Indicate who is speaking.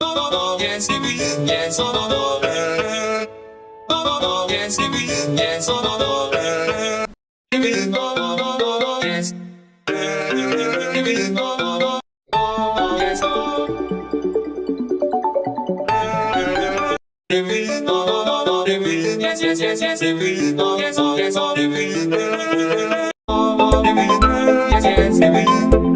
Speaker 1: Yes, it will. Yes, oh, oh, oh. Yes, it will. Yes, oh, oh, oh. It will. Yes. It will. Yes, oh. It will. It will. Yes, yes, yes, yes. It will. Yes, oh, yes, oh. It will. It will. Yes, yes, it will.